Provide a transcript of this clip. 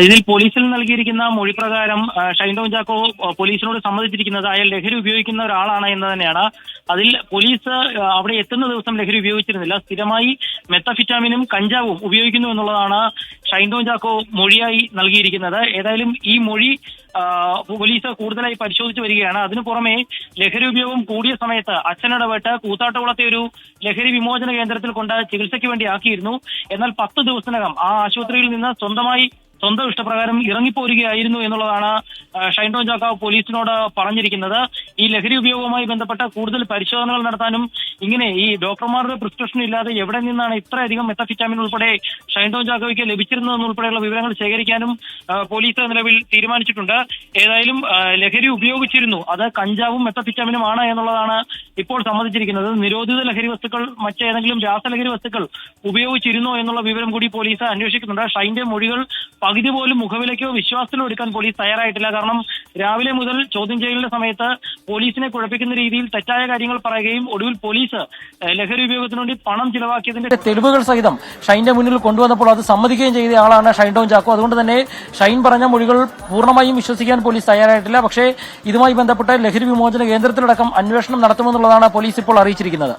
ഇതിൽ പോലീസിൽ നൽകിയിരിക്കുന്ന മൊഴി പ്രകാരം ഷൈൻ ടോം ചാക്കോ പോലീസിനോട് സമ്മതിച്ചിരിക്കുന്നത് അയാൾ ലഹരി ഉപയോഗിക്കുന്ന ഒരാളാണ് എന്ന് തന്നെയാണ്. അതിൽ പോലീസ് അവിടെ എത്തുന്ന ദിവസം ലഹരി ഉപയോഗിച്ചിരുന്നില്ല, സ്ഥിരമായി മെത്തഫിറ്റാമിനും കഞ്ചാവും ഉപയോഗിക്കുന്നു എന്നുള്ളതാണ് ഷൈൻ ടോം ചാക്കോ മൊഴിയായി നൽകിയിരിക്കുന്നത്. ഏതായാലും ഈ മൊഴി പോലീസ് കൂടുതലായി പരിശോധിച്ചു വരികയാണ്. അതിനു പുറമെ ലഹരി ഉപയോഗം കൂടിയ സമയത്ത് അച്ഛനിടപെട്ട് കൂത്താട്ടുകുളത്തെ ഒരു ലഹരി വിമോചന കേന്ദ്രത്തിൽ കൊണ്ട് ചികിത്സയ്ക്ക് വേണ്ടി ആക്കിയിരുന്നു. എന്നാൽ 10 ദിവസത്തിനകം ആ ആശുപത്രിയിൽ നിന്ന് സ്വന്തം ഇഷ്ടപ്രകാരം ഇറങ്ങിപ്പോരുകയായിരുന്നു എന്നുള്ളതാണ് ഷൈൻ ടോം ചാക്കോ പോലീസിനോട് പറഞ്ഞിരിക്കുന്നത്. ഈ ലഹരി ഉപയോഗവുമായി ബന്ധപ്പെട്ട കൂടുതൽ പരിശോധനകൾ നടത്താനും ഇങ്ങനെ ഈ ഡോക്ടർമാരുടെ പ്രിസ്ക്രിപ്ഷൻ ഇല്ലാതെ എവിടെ നിന്നാണ് ഇത്രയധികം മെത്തഫിറ്റാമിൻ ഉൾപ്പെടെ ഷൈൻ ടോം ചാക്കോയ്ക്ക് ലഭിച്ചിരുന്നതെന്നുൾപ്പെടെയുള്ള വിവരങ്ങൾ ശേഖരിക്കാനും പോലീസ് നിലവിൽ തീരുമാനിച്ചിട്ടുണ്ട്. ഏതായാലും ലഹരി ഉപയോഗിച്ചിരുന്നു, അത് കഞ്ചാവും മെത്തഫിറ്റാമിനും ആണ് എന്നുള്ളതാണ് ഇപ്പോൾ സമ്മതിച്ചിരിക്കുന്നത്. നിരോധിത ലഹരി വസ്തുക്കൾ മറ്റേതെങ്കിലും രാസലഹരി വസ്തുക്കൾ ഉപയോഗിച്ചിരുന്നോ എന്നുള്ള വിവരം കൂടി പോലീസ് അന്വേഷിക്കുന്നുണ്ട്. ഷൈന്റെ മൊഴികൾ പകുതി പോലും മുഖവിലയ്ക്കോ വിശ്വാസത്തിലോ എടുക്കാൻ പോലീസ് തയ്യാറായിട്ടില്ല. കാരണം രാവിലെ മുതൽ ചോദ്യം ചെയ്യലിന്റെ സമയത്ത് പോലീസിനെ കുഴപ്പിക്കുന്ന രീതിയിൽ തെറ്റായ കാര്യങ്ങൾ പറയുകയും ഒടുവിൽ പോലീസ് ലഹരി ഉപയോഗത്തിന് വേണ്ടി പണം ചിലവാക്കിയതിന്റെ തെളിവുകൾ സഹിതം ഷൈന്റെ മുന്നിൽ കൊണ്ടുവന്നപ്പോൾ അത് സമ്മതിക്കുകയും ചെയ്ത ആളാണ് ഷൈൻ ടോം ചാക്കോ. അതുകൊണ്ട് തന്നെ ഷൈൻ പറഞ്ഞ മൊഴികൾ പൂർണ്ണമായും വിശ്വസിക്കാൻ പോലീസ് തയ്യാറായിട്ടില്ല. പക്ഷേ ഇതുമായി ബന്ധപ്പെട്ട് ലഹരി വിമോചന കേന്ദ്രത്തിലടക്കം അന്വേഷണം നടത്തുമെന്നുള്ളതാണ് പോലീസ് ഇപ്പോൾ അറിയിച്ചിരിക്കുന്നത്.